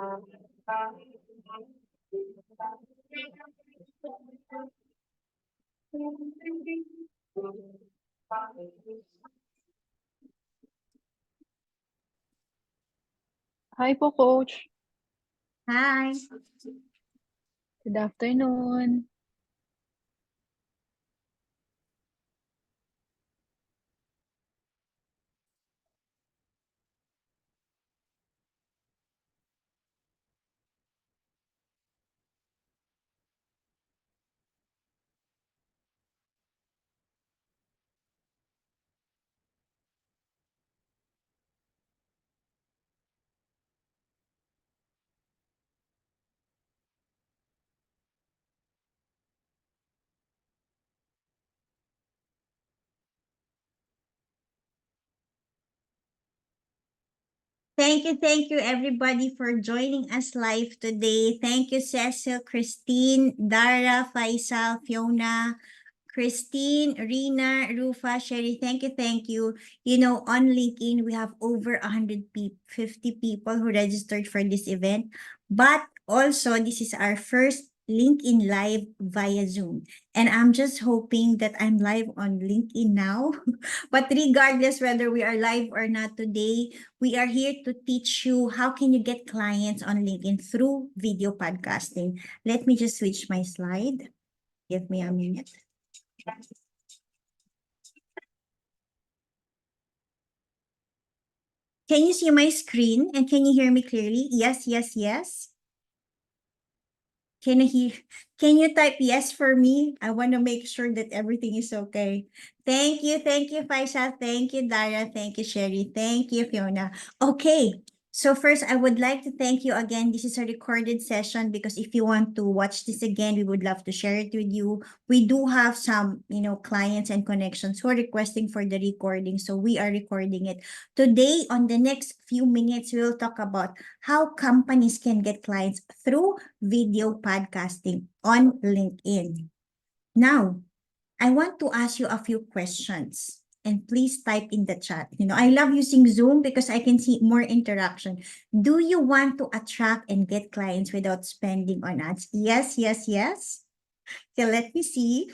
Hi po, Coach. Hi. Good afternoon. Thank you everybody for joining us live today. Thank you Cecil, Christine, Dara, Faisal, Fiona, Christine, Rina, Rufa, Sherry, thank you. You know, on LinkedIn, we have over 50 people who registered for this event. But also, this is our first LinkedIn Live via Zoom. And I'm just hoping that I'm live on LinkedIn now. But regardless whether we are live or not today, we are here to teach you how can you get clients on LinkedIn through video podcasting. Let me just switch my slide. Give me a minute. Can you see my screen and can you hear me clearly? Yes, yes, yes. Can you hear? Can you type yes for me? I want to make sure that everything is okay. Thank you, Faisal. Thank you, Dara. Thank you, Sherry. Thank you, Fiona. Okay. So first, I would like to thank you again. This is a recorded session because if you want to watch this again, we would love to share it with you. We do have some, clients and connections who are requesting for the recording. So we are recording it. Today, on the next few minutes, we will talk about how companies can get clients through video podcasting on LinkedIn. Now, I want to ask you a few questions and please type in the chat. I love using Zoom because I can see more interaction. Do you want to attract and get clients without spending on ads? Yes, yes, yes. Okay, let me see.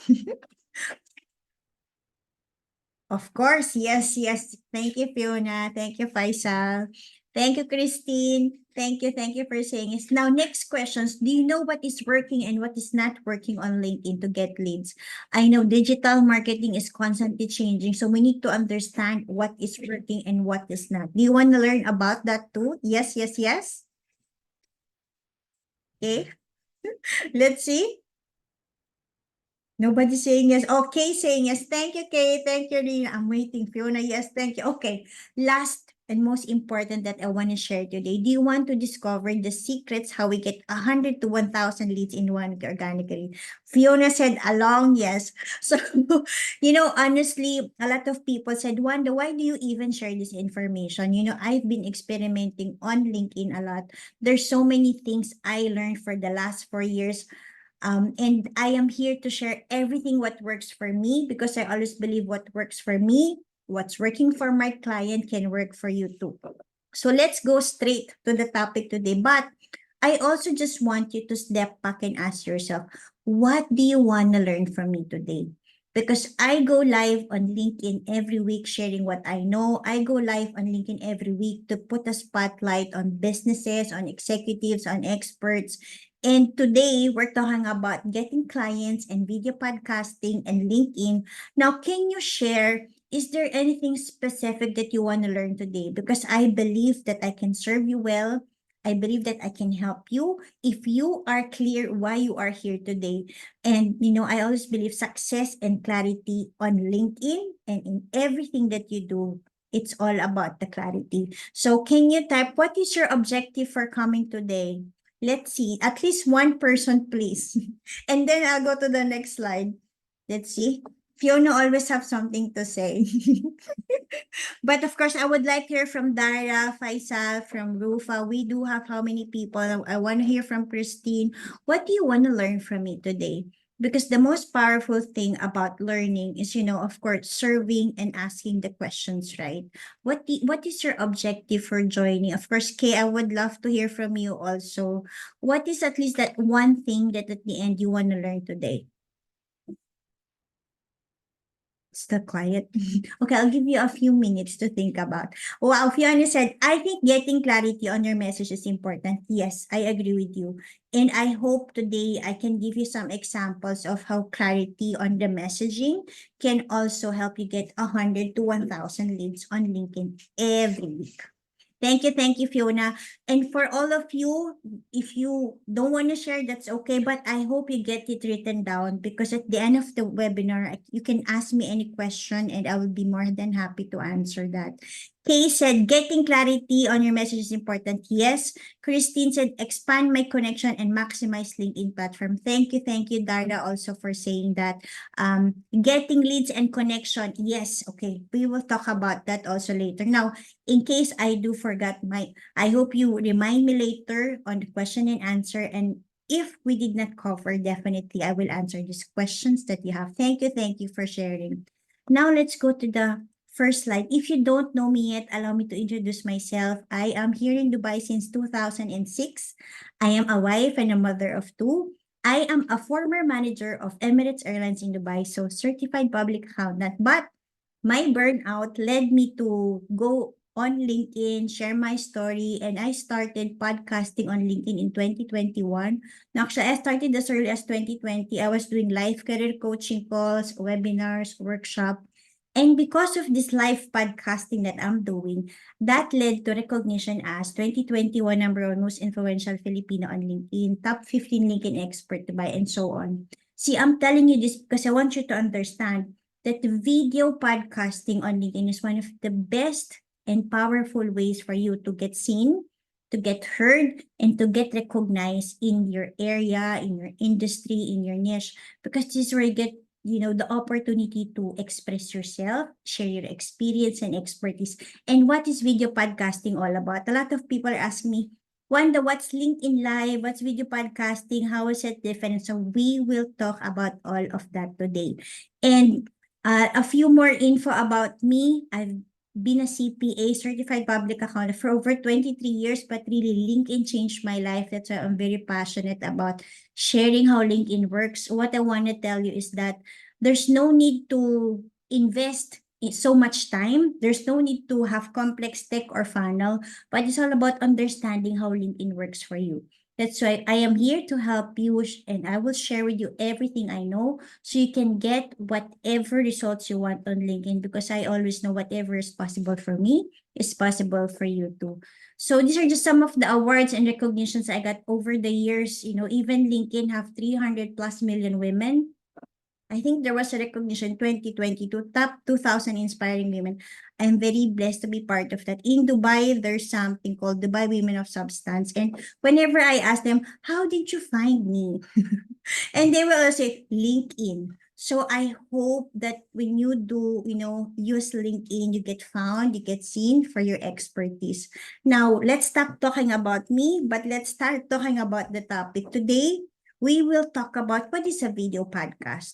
Of course, yes, yes. Thank you, Fiona. Thank you, Faisal. Thank you, Christine. Thank you for saying it. Now, next questions. Do you know what is working and what is not working on LinkedIn to get leads? I know digital marketing is constantly changing, so we need to understand what is working and what is not. Do you want to learn about that too? Yes, yes, yes. Okay, let's see. Nobody's saying yes. Okay, saying yes. Thank you, Kay. Thank you, Rina. I'm waiting. Fiona, yes, thank you. Okay, last and most important that I want to share today. Do you want to discover the secrets how we get 100 to 1,000 leads in one week organically? Fiona said a long yes. So, honestly, a lot of people said, Wanda, why do you even share this information? I've been experimenting on LinkedIn a lot. There's so many things I learned for the last 4 years. And I am here to share everything what works for me because I always believe what works for me, what's working for my client can work for you too. So let's go straight to the topic today. But I also just want you to step back and ask yourself, what do you want to learn from me today? Because I go live on LinkedIn every week sharing what I know. I go live on LinkedIn every week to put a spotlight on businesses, on executives, on experts. And today we're talking about getting clients and video podcasting and LinkedIn. Now, can you share, is there anything specific that you want to learn today? Because I believe that I can serve you well. I believe that I can help you if you are clear why you are here today. And, I always believe success and clarity on LinkedIn and in everything that you do, it's all about the clarity. So can you type, what is your objective for coming today? Let's see, at least one person, please. And then I'll go to the next slide. Let's see. Fiona always have something to say. But of course, I would like to hear from Dara, Faisal, from Rufa. We do have how many people? I want to hear from Christine. What do you want to learn from me today? Because the most powerful thing about learning is, of course, serving and asking the questions, right? What is your objective for joining? Of course, Kay, I would love to hear from you also. What is at least that one thing that at the end you want to learn today? Still quiet. Okay, I'll give you a few minutes to think about. Wow, Fiona said, I think getting clarity on your message is important. Yes, I agree with you. And I hope today I can give you some examples of how clarity on the messaging can also help you get 100 to 1,000 leads on LinkedIn every week. Thank you, Fiona. And for all of you, if you don't want to share, that's okay. But I hope you get it written down because at the end of the webinar, you can ask me any question and I will be more than happy to answer that. Kay said, getting clarity on your message is important. Yes. Christine said, expand my connection and maximize LinkedIn platform. Thank you, Darla, also for saying that. Getting leads and connection. Yes. Okay. We will talk about that also later. Now, in case I do forget I hope you remind me later on the question and answer. And if we did not cover, definitely I will answer these questions that you have. Thank you for sharing. Now let's go to the first slide. If you don't know me yet, allow me to introduce myself. I am here in Dubai since 2006. I am a wife and a mother of two. I am a former manager of Emirates Airlines in Dubai, so certified public accountant. But my burnout led me to go on LinkedIn, share my story, and I started podcasting on LinkedIn in 2021. Now, actually, I started as early as 2020. I was doing live career coaching calls, webinars, workshop. And because of this live podcasting that I'm doing, that led to recognition as 2021 number one most influential Filipino on LinkedIn, top 15 LinkedIn expert, Dubai, and so on. See, I'm telling you this because I want you to understand that video podcasting on LinkedIn is one of the best and powerful ways for you to get seen, to get heard, and to get recognized in your area, in your industry, in your niche, because this is where you get the opportunity to express yourself, share your experience and expertise. And what is video podcasting all about? A lot of people are asking me, Wanda, what's LinkedIn Live? What's video podcasting? How is it different? So we will talk about all of that today. And a few more info about me. I've been a CPA, certified public accountant for over 23 years, but really LinkedIn changed my life. That's why I'm very passionate about sharing how LinkedIn works. What I want to tell you is that there's no need to invest so much time. There's no need to have complex tech or funnel, but it's all about understanding how LinkedIn works for you. That's why I am here to help you and I will share with you everything I know so you can get whatever results you want on LinkedIn because I always know whatever is possible for me is possible for you too. So these are just some of the awards and recognitions I got over the years. Even LinkedIn have 300 plus million women. I think there was a recognition 2022, top 2,000 inspiring women. I'm very blessed to be part of that. In Dubai, there's something called Dubai Women of Substance. And whenever I ask them, how did you find me? And they will say, LinkedIn. So I hope that when you do, use LinkedIn, you get found, you get seen for your expertise. Now, let's stop talking about me, but let's start talking about the topic. Today, we will talk about what is a video podcast.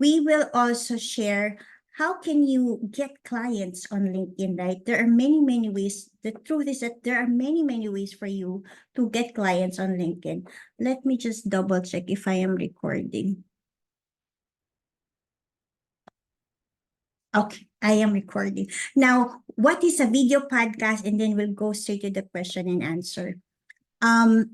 We will also share how can you get clients on LinkedIn, right? There are many ways. The truth is that there are many ways for you to get clients on LinkedIn. Let me just double check if I am recording. Okay, I am recording. Now, what is a video podcast? And then we'll go straight to the question and answer.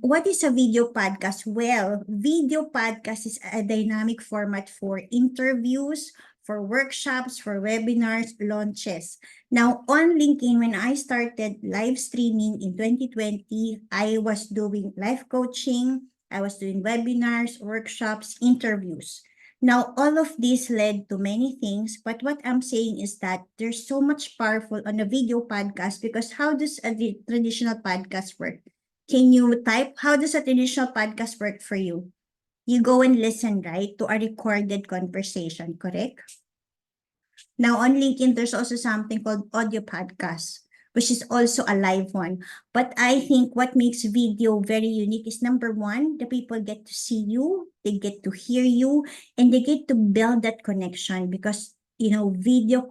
What is a video podcast? Well, video podcast is a dynamic format for interviews, for workshops, for webinars, launches. Now, on LinkedIn, when I started live streaming in 2020, I was doing live coaching, I was doing webinars, workshops, interviews. Now, all of this led to many things, but what I'm saying is that there's so much powerful on a video podcast because how does a traditional podcast work? Can you type? How does a traditional podcast work for you? You go and listen, right, to a recorded conversation, correct? Now, on LinkedIn, there's also something called audio podcast, which is also a live one. But I think what makes video very unique is number one, the people get to see you, they get to hear you, and they get to build that connection because, video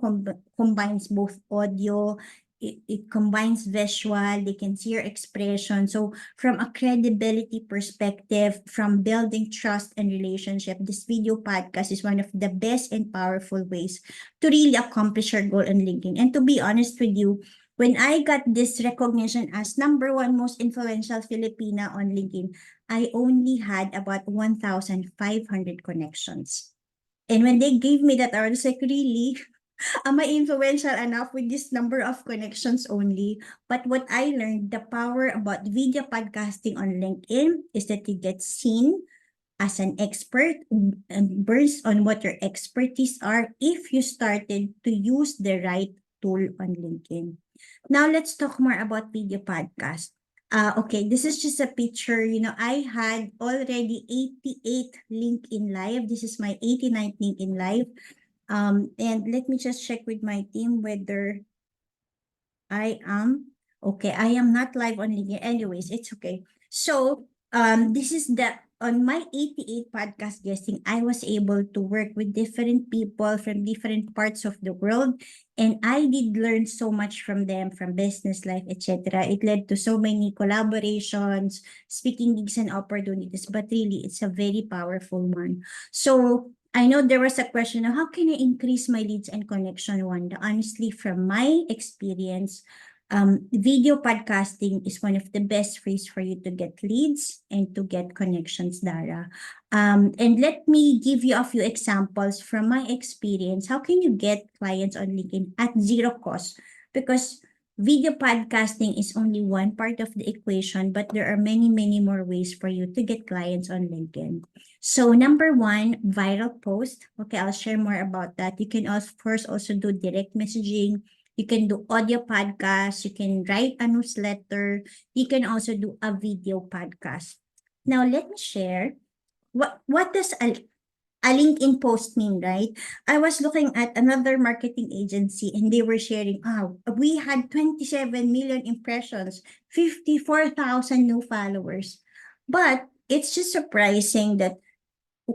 combines both audio, it combines visual, they can see your expression. So from a credibility perspective, from building trust and relationship, this video podcast is one of the best and powerful ways to really accomplish your goal on LinkedIn. And to be honest with you, when I got this recognition as number one most influential Filipina on LinkedIn, I only had about 1,500 connections. And when they gave me that, I was like, really? Am I influential enough with this number of connections only? But what I learned, the power about video podcasting on LinkedIn is that you get seen as an expert and based on what your expertise are if you started to use the right tool on LinkedIn. Now let's talk more about video podcast. Okay, this is just a picture. I had already 88 LinkedIn Live. This is my 89th LinkedIn Live. And let me just check with my team whether I am okay. I am not live on LinkedIn. Anyways, it's okay. So, this is on my 88 podcast guesting, I was able to work with different people from different parts of the world, and I did learn so much from them, from business life, etc. It led to so many collaborations, speaking gigs and opportunities, but really, it's a very powerful one. So, I know there was a question of how can I increase my leads and connection, Wanda? Honestly, from my experience, video podcasting is one of the best ways for you to get leads and to get connections, Dara. And let me give you a few examples from my experience. How can you get clients on LinkedIn at zero cost? Because video podcasting is only one part of the equation, but there are many, many more ways for you to get clients on LinkedIn. So number one, viral post. Okay, I'll share more about that. You can of course also do direct messaging. You can do audio podcast. You can write a newsletter. You can also do a video podcast. Now let me share what does a LinkedIn post mean, right? I was looking at another marketing agency and they were sharing, we had 27 million impressions, 54,000 new followers. But it's just surprising that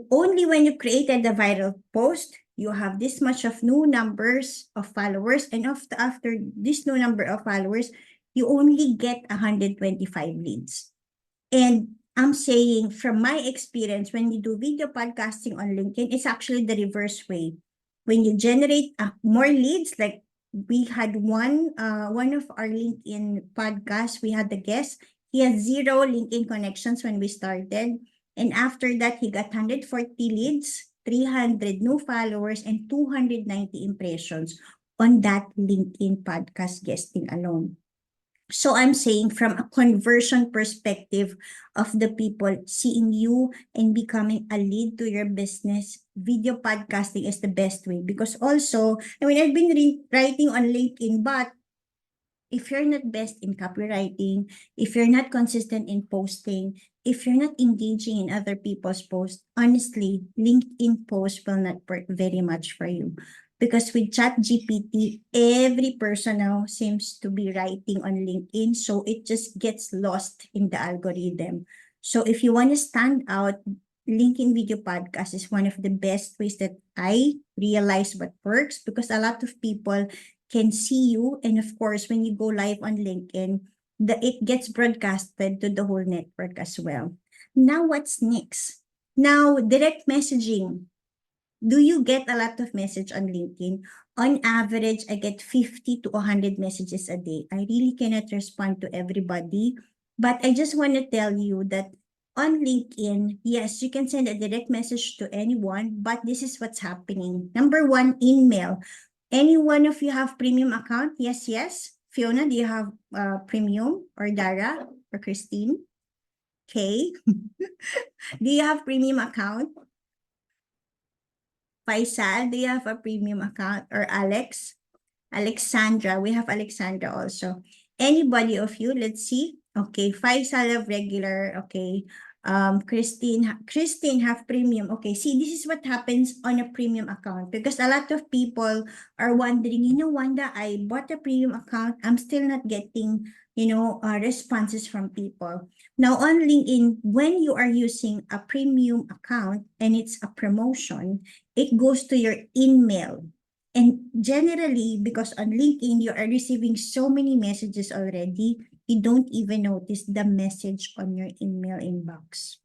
only when you created the viral post, you have this much of new numbers of followers, and after this new number of followers, you only get 125 leads. And I'm saying from my experience, when you do video podcasting on LinkedIn, it's actually the reverse way. When you generate more leads, like we had one of our LinkedIn podcasts, we had the guest, he had 0 LinkedIn connections when we started. And after that, he got 140 leads, 300 new followers, and 290 impressions on that LinkedIn podcast guesting alone. So I'm saying from a conversion perspective of the people seeing you and becoming a lead to your business, video podcasting is the best way. Because also, I've been writing on LinkedIn, but if you're not best in copywriting, if you're not consistent in posting, if you're not engaging in other people's posts, honestly, LinkedIn posts will not work very much for you. Because with ChatGPT, every person now seems to be writing on LinkedIn, so it just gets lost in the algorithm. So if you want to stand out, LinkedIn video podcast is one of the best ways that I realize what works, because a lot of people can see you. And of course, when you go live on LinkedIn, it gets broadcasted to the whole network as well. Now, what's next? Now, direct messaging. Do you get a lot of message on LinkedIn? On average, I get 50 to 100 messages a day. I really cannot respond to everybody, but I just want to tell you that on LinkedIn, yes, you can send a direct message to anyone, but this is what's happening. Number one, email. Any one of you have premium account? Yes, yes. Fiona, do you have premium? Or Dara? Or Christine? Okay. Do you have premium account? Faisal, do you have a premium account? Or Alex? Alexandra, we have Alexandra also. Anybody of you, let's see. Okay, Faisal of regular, okay. Christine have premium. Okay, see, this is what happens on a premium account because a lot of people are wondering, Wanda, I bought a premium account. I'm still not getting, responses from people. Now on LinkedIn, when you are using a premium account and it's a promotion, it goes to your email. And generally, because on LinkedIn, you are receiving so many messages already, you don't even notice the message on your email inbox.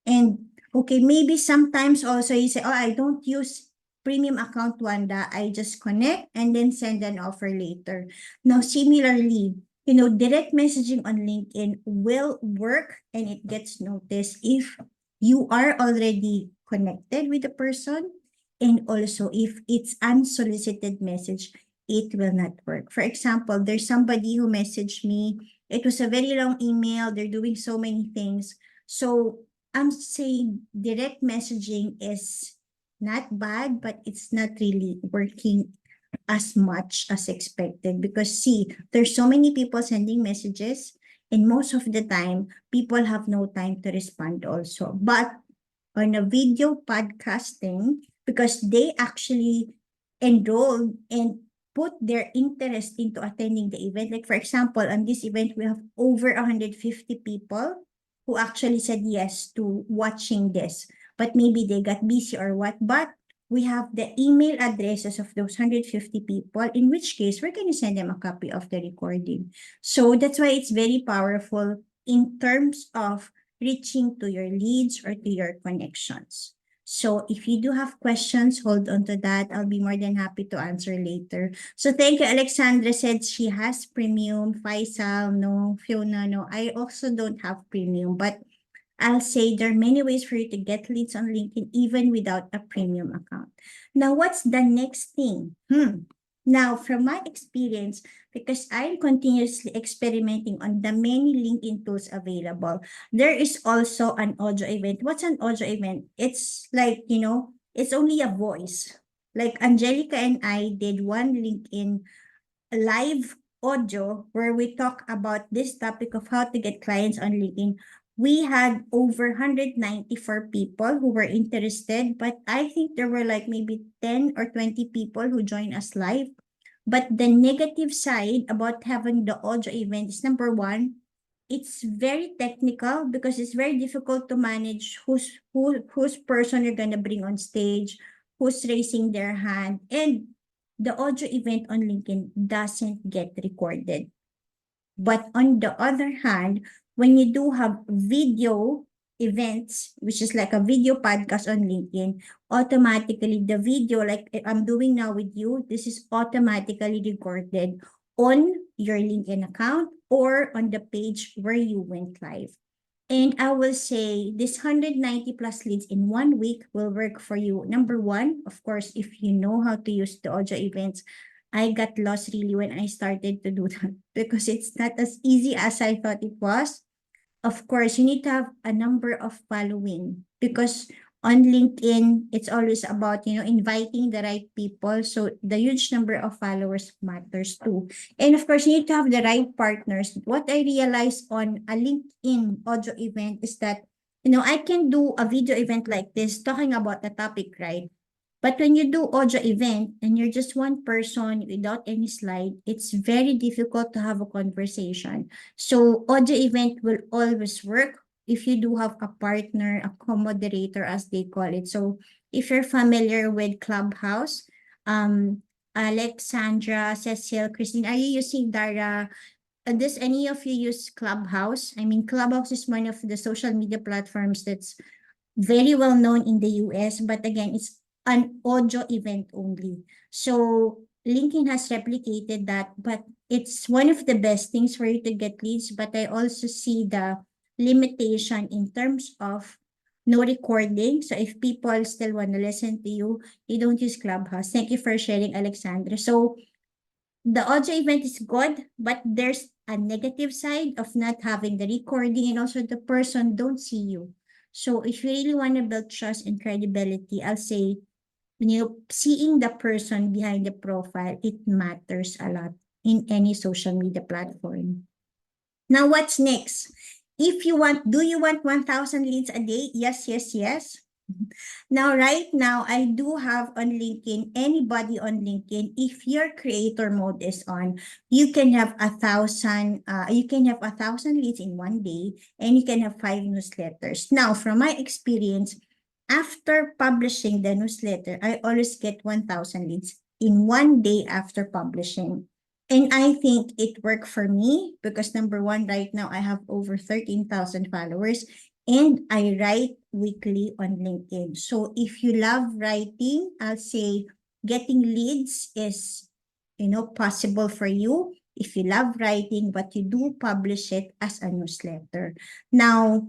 And okay, maybe sometimes also you say, oh, I don't use premium account, Wanda. I just connect and then send an offer later. Now, similarly, direct messaging on LinkedIn will work and it gets noticed if you are already connected with the person, and also if it's unsolicited message, it will not work. For example, there's somebody who messaged me. It was a very long email. They're doing so many things. So I'm saying direct messaging is not bad, but it's not really working as much as expected because see, there's so many people sending messages and most of the time, people have no time to respond also. But on a video podcasting, because they actually enrolled and put their interest into attending the event. Like for example, on this event, we have over 150 people who actually said yes to watching this, but maybe they got busy or what. But we have the email addresses of those 150 people, in which case we're going to send them a copy of the recording. So that's why it's very powerful in terms of reaching to your leads or to your connections. So if you do have questions, hold on to that. I'll be more than happy to answer later. So thank you. Alexandra said she has premium. Faisal, no. Fiona, no. I also don't have premium, but I'll say there are many ways for you to get leads on LinkedIn even without a premium account. Now, what's the next thing? Now, from my experience, because I'm continuously experimenting on the many LinkedIn tools available, there is also an audio event. What's an audio event? It's like, it's only a voice. Like Angelica and I did one LinkedIn live audio where we talk about this topic of how to get clients on LinkedIn. We had over 194 people who were interested, but I think there were like maybe 10 or 20 people who joined us live. But the negative side about having the audio event is number one, it's very technical because it's very difficult to manage whose person you're gonna bring on stage, who's raising their hand, and the audio event on LinkedIn doesn't get recorded. But on the other hand, when you do have video events, which is like a video podcast on LinkedIn, automatically the video, like I'm doing now with you, this is automatically recorded on your LinkedIn account or on the page where you went live. And I will say this 190 plus leads in 1 week will work for you. Number one, of course, if you know how to use the audio events, I got lost really when I started to do that because it's not as easy as I thought it was. Of course, you need to have a number of following because on LinkedIn, it's always about, inviting the right people. So the huge number of followers matters too. And of course, you need to have the right partners. What I realized on a LinkedIn audio event is that, I can do a video event like this talking about the topic, right? But when you do audio event and you're just one person without any slide, it's very difficult to have a conversation. So audio event will always work if you do have a partner, a co-moderator as they call it. So if you're familiar with Clubhouse, Alexandra, Cecile, Christine, are you using Dara? Does any of you use Clubhouse? I mean, Clubhouse is one of the social media platforms that's very well known in the US, but again, it's an audio event only. So LinkedIn has replicated that, but it's one of the best things for you to get leads. But I also see the limitation in terms of no recording. So if people still want to listen to you, you don't use Clubhouse. Thank you for sharing, Alexandra. So the audio event is good, but there's a negative side of not having the recording and also the person don't see you. So if you really want to build trust and credibility, I'll say, seeing the person behind the profile, it matters a lot in any social media platform. Now, what's next? If you want, do you want 1,000 leads a day? Yes, yes, yes. Now, right now, I do have on LinkedIn, anybody on LinkedIn, if your creator mode is on, you can have 1,000, you can have 1,000 leads in one day, and you can have 5 newsletters. Now, from my experience, after publishing the newsletter, I always get 1,000 leads in one day after publishing. And I think it worked for me because number one, right now, I have over 13,000 followers and I write weekly on LinkedIn. So if you love writing, I'll say getting leads is, possible for you. If you love writing, but you do publish it as a newsletter. Now,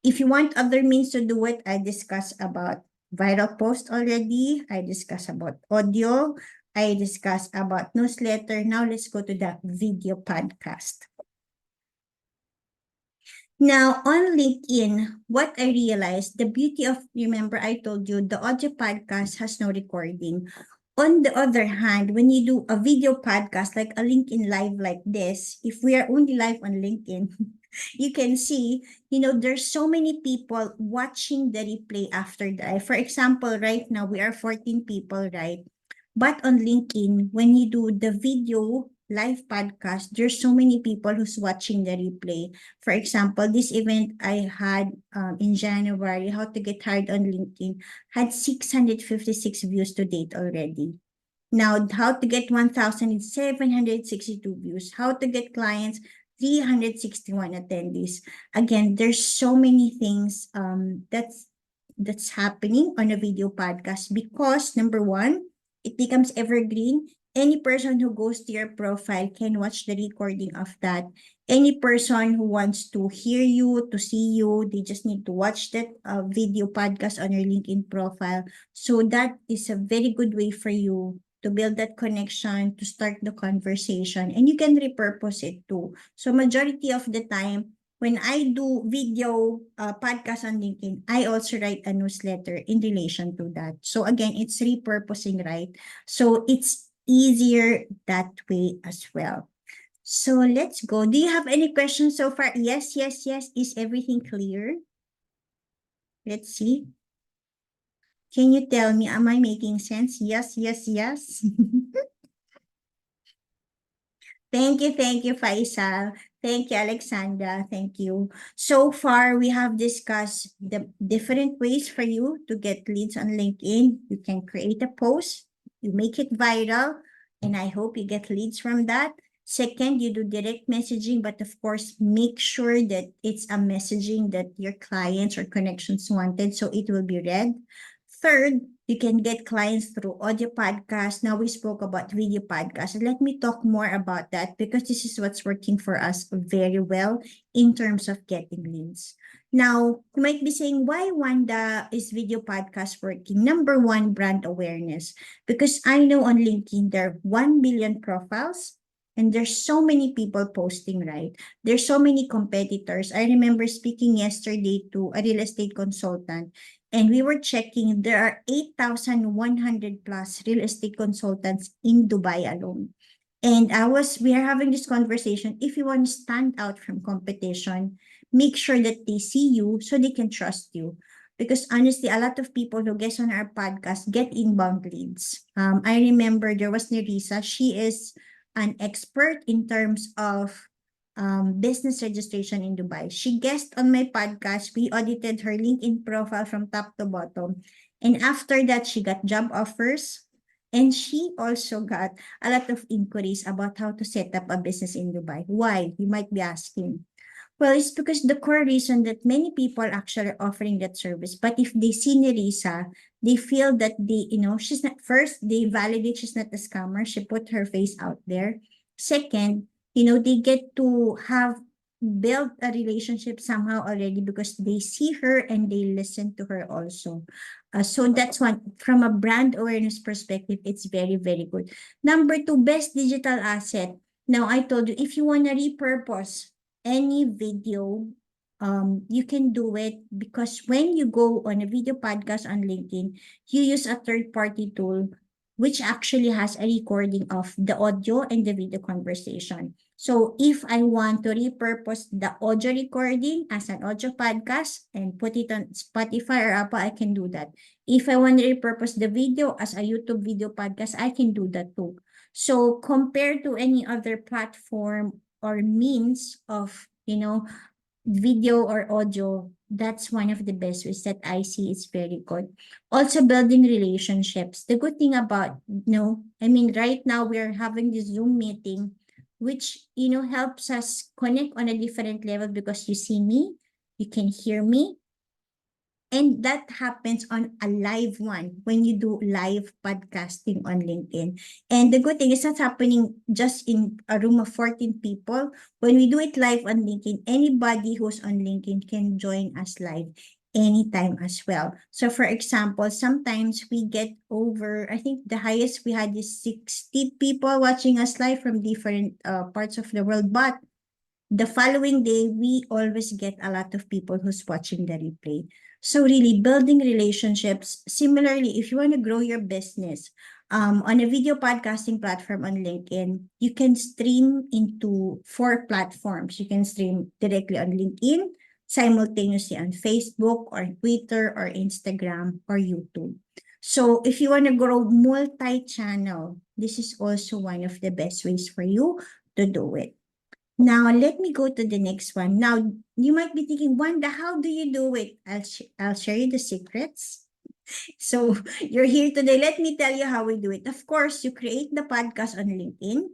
if you want other means to do it, I discussed about viral post already. I discussed about audio. I discussed about newsletter. Now let's go to the video podcast. Now, on LinkedIn, what I realized, the beauty of, remember I told you, the audio podcast has no recording. On the other hand, when you do a video podcast, like a LinkedIn Live like this, if we are only live on LinkedIn, you can see, there's so many people watching the replay after the live. For example, right now, we are 14 people, right? But on LinkedIn, when you do the video live podcast, there's so many people who's watching the replay. For example, this event I had in January, How to Get Hired on LinkedIn, had 656 views to date already. Now, How to Get 1,000 is 762 views. How to Get Clients, 361 attendees. Again, there's so many things that's happening on a video podcast because number one, it becomes evergreen. Any person who goes to your profile can watch the recording of that. Any person who wants to hear you, to see you, they just need to watch that video podcast on your LinkedIn profile. So that is a very good way for you to build that connection, to start the conversation, and you can repurpose it too. So majority of the time, when I do video podcast on LinkedIn, I also write a newsletter in relation to that. So again, it's repurposing, right? So it's easier that way as well. So let's go. Do you have any questions so far? Yes, yes, yes. Is everything clear? Let's see. Can you tell me, am I making sense? Yes, yes, yes. Thank you, Faisal. Thank you, Alexandra. Thank you. So far, we have discussed the different ways for you to get leads on LinkedIn. You can create a post, you make it viral, and I hope you get leads from that. Second, you do direct messaging, but of course, make sure that it's a messaging that your clients or connections wanted, so it will be read. Third, you can get clients through audio podcast. Now we spoke about video podcast. Let me talk more about that because this is what's working for us very well in terms of getting leads. Now, you might be saying, why Wanda is video podcast working? Number one, brand awareness. Because I know on LinkedIn, there are 1 billion profiles and there's so many people posting, right? There's so many competitors. I remember speaking yesterday to a real estate consultant and we were checking, there are 8,100 plus real estate consultants in Dubai alone. And we are having this conversation. If you want to stand out from competition, make sure that they see you so they can trust you. Because honestly, a lot of people who guest on our podcast get inbound leads. I remember there was Nerissa. She is an expert in terms of business registration in Dubai. She guest on my podcast. We audited her LinkedIn profile from top to bottom. And after that, she got job offers. And she also got a lot of inquiries about how to set up a business in Dubai. Why? You might be asking. Well, it's because the core reason that many people actually are offering that service. But if they see Nerissa, they feel that she's not, first, they validate she's not a scammer. She put her face out there. Second, they get to have built a relationship somehow already because they see her and they listen to her also. So that's one, from a brand awareness perspective, it's very, very good. Number two, best digital asset. Now, I told you, if you want to repurpose any video, you can do it because when you go on a video podcast on LinkedIn, you use a third-party tool which actually has a recording of the audio and the video conversation. So if I want to repurpose the audio recording as an audio podcast and put it on Spotify or Apple, I can do that. If I want to repurpose the video as a YouTube video podcast, I can do that too. So compared to any other platform or means of, video or audio, that's one of the best ways that I see is very good. Also building relationships. The good thing about, right now we're having this Zoom meeting, which, helps us connect on a different level because you see me, you can hear me, and that happens on a live one when you do live podcasting on LinkedIn. And the good thing is that's happening just in a room of 14 people. When we do it live on LinkedIn, anybody who's on LinkedIn can join us live anytime as well. So for example, sometimes we get over, I think the highest we had is 60 people watching us live from different parts of the world. But the following day, we always get a lot of people who's watching the replay. So really building relationships. Similarly, if you want to grow your business, on a video podcasting platform on LinkedIn, you can stream into 4 platforms. You can stream directly on LinkedIn, simultaneously on Facebook or Twitter or Instagram or YouTube. So if you want to grow multi-channel, this is also one of the best ways for you to do it. Now, let me go to the next one. Now, you might be thinking, Wanda, how do you do it? I'll share you the secrets. So, you're here today. Let me tell you how we do it. Of course, you create the podcast on LinkedIn.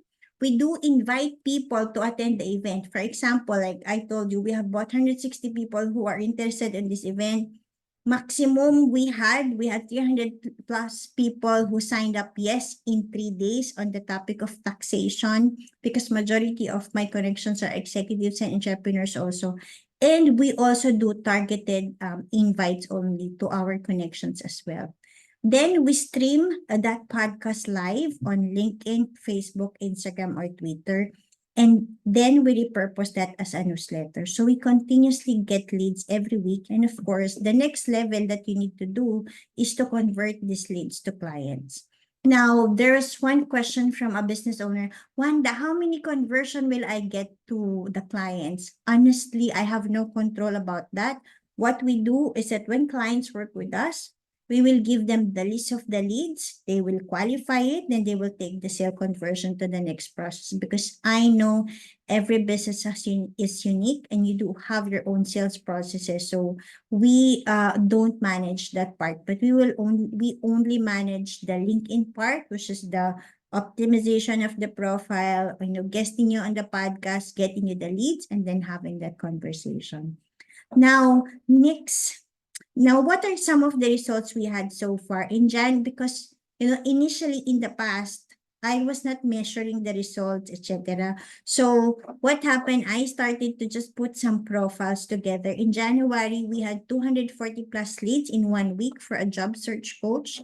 We do invite people to attend the event. For example, like I told you, we have about 160 people who are interested in this event. Maximum we had 300 plus people who signed up yes in 3 days on the topic of taxation, because majority of my connections are executives and entrepreneurs also. And we also do targeted invites only to our connections as well. Then we stream that podcast live on LinkedIn, Facebook, Instagram, or Twitter. And then we repurpose that as a newsletter. So we continuously get leads every week. And of course, the next level that you need to do is to convert these leads to clients. Now, there's one question from a business owner. Wanda, how many conversion will I get to the clients? Honestly, I have no control about that. What we do is that when clients work with us, we will give them the list of the leads, they will qualify it, then they will take the sale conversion to the next process, because I know every business is unique and you do have your own sales processes. So we don't manage that part, but we only manage the LinkedIn part, which is the optimization of the profile, guesting you on the podcast, getting you the leads, and then having that conversation. Now, what are some of the results we had so far in Jan? Because, initially in the past, I was not measuring the results, etc. So what happened, I started to just put some profiles together. In January, we had 240 plus leads in 1 week for a job search coach.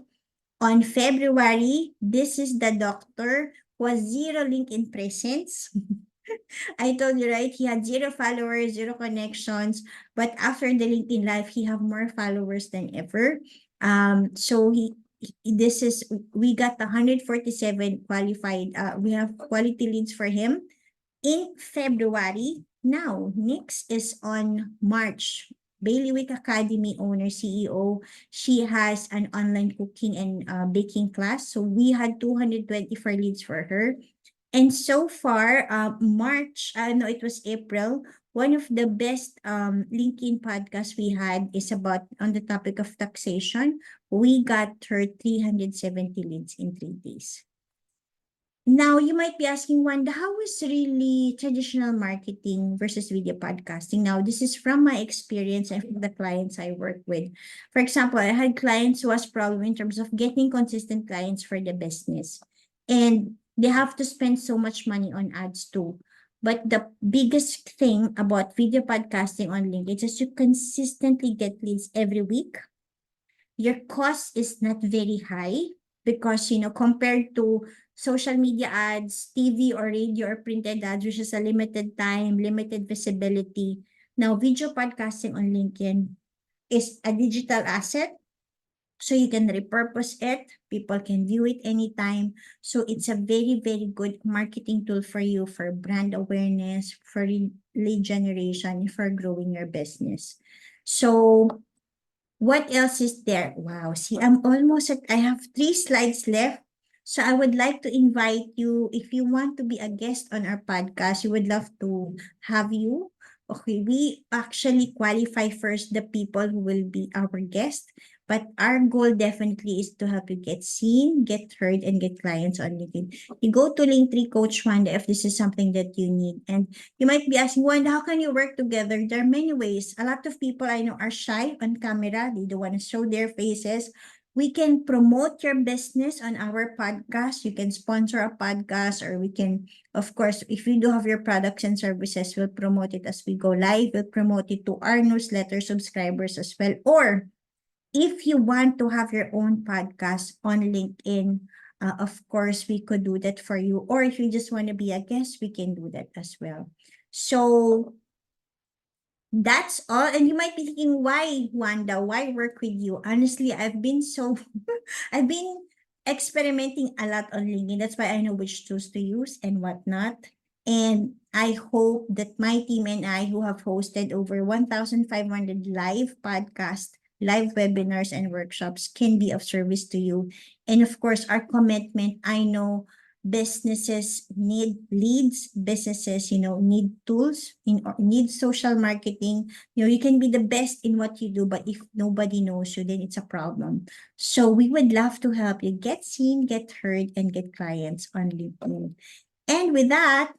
On February, this is the doctor who has 0 LinkedIn presence. I told you, right? He had 0 followers, 0 connections, but after the LinkedIn Live, he have more followers than ever. So we got 147 qualified. We have quality leads for him in February. Now, next is on March. Bailiwick Academy owner, CEO, she has an online cooking and baking class. So we had 224 leads for her. And so far, March, no, it was April, one of the best LinkedIn podcasts we had is about on the topic of taxation. We got her 370 leads in 3 days. Now, you might be asking, Wanda, how is really traditional marketing versus video podcasting? Now, this is from my experience and from the clients I work with. For example, I had clients who has problem in terms of getting consistent clients for the business. And they have to spend so much money on ads too. But the biggest thing about video podcasting on LinkedIn is you consistently get leads every week. Your cost is not very high because, compared to social media ads, TV or radio or printed ads, which is a limited time, limited visibility. Now, video podcasting on LinkedIn is a digital asset. So you can repurpose it. People can view it anytime. So it's a very, very good marketing tool for you for brand awareness, for lead generation, for growing your business. So what else is there? Wow, see, I'm almost at, I have 3 slides left. So I would like to invite you, if you want to be a guest on our podcast, we would love to have you. Okay, we actually qualify first the people who will be our guest, but our goal definitely is to help you get seen, get heard, and get clients on LinkedIn. You go to Linktree Coach Wanda if this is something that you need. And you might be asking, Wanda, how can you work together? There are many ways. A lot of people I know are shy on camera. They don't want to show their faces. We can promote your business on our podcast. You can sponsor a podcast, or we can, of course, if you do have your products and services, we'll promote it as we go live. We'll promote it to our newsletter subscribers as well. Or if you want to have your own podcast on LinkedIn, of course, we could do that for you. Or if you just want to be a guest, we can do that as well. So that's all. And you might be thinking, why, Wanda? Why work with you? Honestly, I've been I've been experimenting a lot on LinkedIn. That's why I know which tools to use and whatnot. And I hope that my team and I, who have hosted over 1,500 live podcasts, live webinars, and workshops, can be of service to you. And of course, our commitment, I know businesses need leads, businesses, need tools, need social marketing. You can be the best in what you do, but if nobody knows you, then it's a problem. So we would love to help you get seen, get heard, and get clients on LinkedIn. And with that,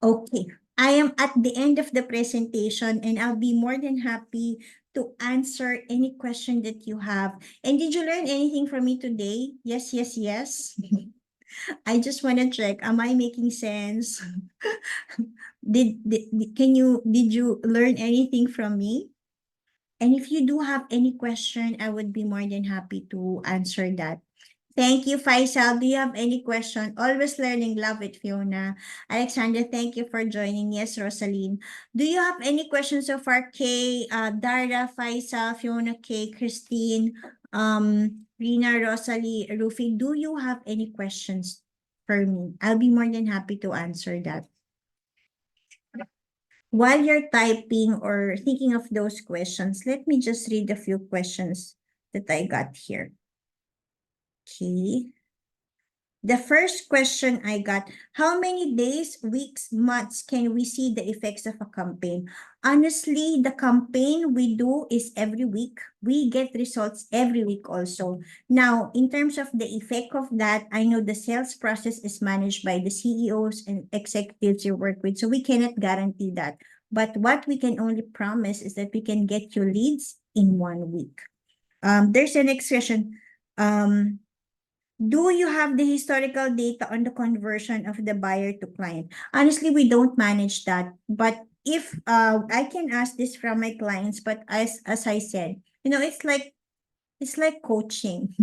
okay, I am at the end of the presentation, and I'll be more than happy to answer any question that you have. And did you learn anything from me today? Yes, yes, yes. I just want to check, am I making sense? Did you learn anything from me? And if you do have any question, I would be more than happy to answer that. Thank you, Faisal. Do you have any question? Always learning. Love it, Fiona. Alexandra, thank you for joining. Yes, Rosaline. Do you have any questions so far? Kay, Dara, Faisal, Fiona, Kay, Christine, Rina, Rosalie, Rufi, do you have any questions for me? I'll be more than happy to answer that. While you're typing or thinking of those questions, let me just read a few questions that I got here. Okay. The first question I got, how many days, weeks, months can we see the effects of a campaign? Honestly, the campaign we do is every week. We get results every week also. Now, in terms of the effect of that, I know the sales process is managed by the CEOs and executives you work with, so we cannot guarantee that. But what we can only promise is that we can get you leads in 1 week. There's an next question. Do you have the historical data on the conversion of the buyer to client? Honestly, we don't manage that. But if I can ask this from my clients, but as I said, it's like coaching.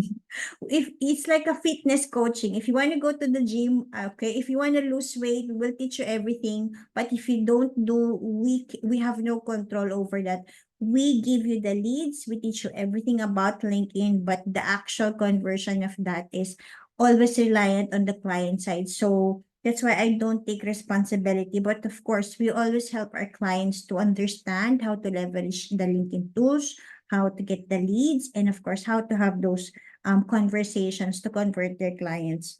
If it's like a fitness coaching. If you want to go to the gym, okay. If you want to lose weight, we'll teach you everything. But if you don't do, we have no control over that. We give you the leads, we teach you everything about LinkedIn, but the actual conversion of that is always reliant on the client side. So that's why I don't take responsibility. But of course, we always help our clients to understand how to leverage the LinkedIn tools, how to get the leads, and of course, how to have those conversations to convert their clients.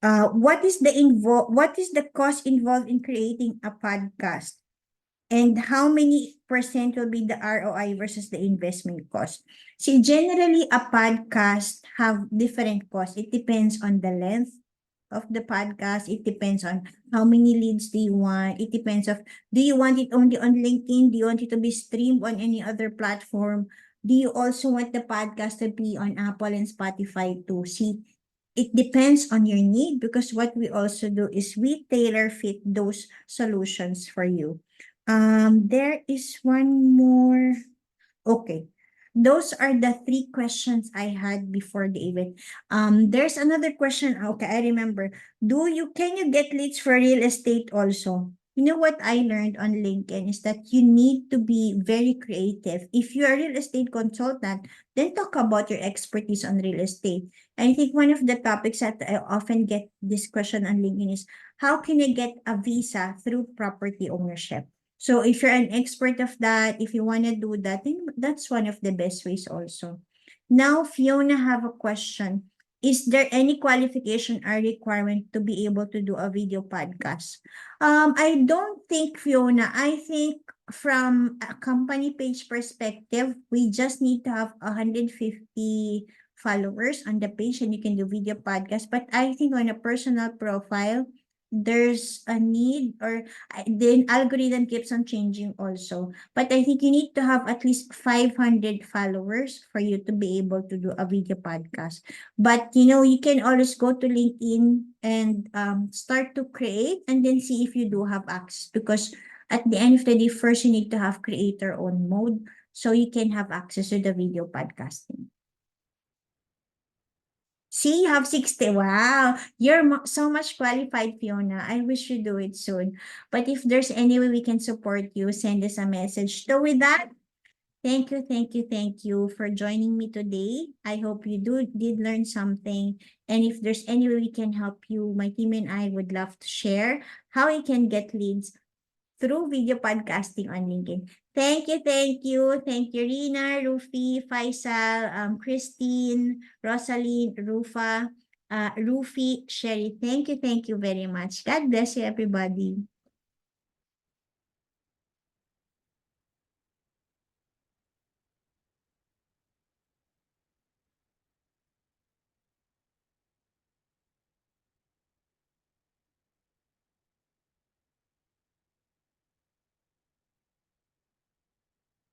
What is the cost involved in creating a podcast? And how many percent will be the ROI versus the investment cost? See, generally, a podcast have different costs. It depends on the length of the podcast. It depends on how many leads do you want. It depends of, do you want it only on LinkedIn? Do you want it to be streamed on any other platform? Do you also want the podcast to be on Apple and Spotify too? See, it depends on your need, because what we also do is we tailor fit those solutions for you. There is one more. Okay. Those are the 3 questions I had before the event. There's another question. Okay, I remember. Can you get leads for real estate also? You know what I learned on LinkedIn is that you need to be very creative. If you're a real estate consultant, then talk about your expertise on real estate. I think one of the topics that I often get this question on LinkedIn is how can I get a visa through property ownership? So if you're an expert of that, if you want to do that, then that's one of the best ways also. Now, Fiona have a question. Is there any qualification or requirement to be able to do a video podcast? I don't think, Fiona. I think from a company page perspective, we just need to have 150 followers on the page and you can do video podcast. But I think on a personal profile, there's a need or the algorithm keeps on changing also. But I think you need to have at least 500 followers for you to be able to do a video podcast. But you can always go to LinkedIn and start to create and then see if you do have access. Because at the end of the day, first you need to have creator own mode so you can have access to the video podcasting. See, you have 60. Wow, you're so much qualified, Fiona. I wish you do it soon. But if there's any way we can support you, send us a message. So with that, thank you for joining me today. I hope you did learn something. And if there's any way we can help you, my team and I would love to share how you can get leads through video podcasting on LinkedIn. Thank you. Thank you, Rina, Rufi, Faisal, Christine, Rosaline, Rufa, Rufi, Sherry. Thank you very much. God bless you, everybody.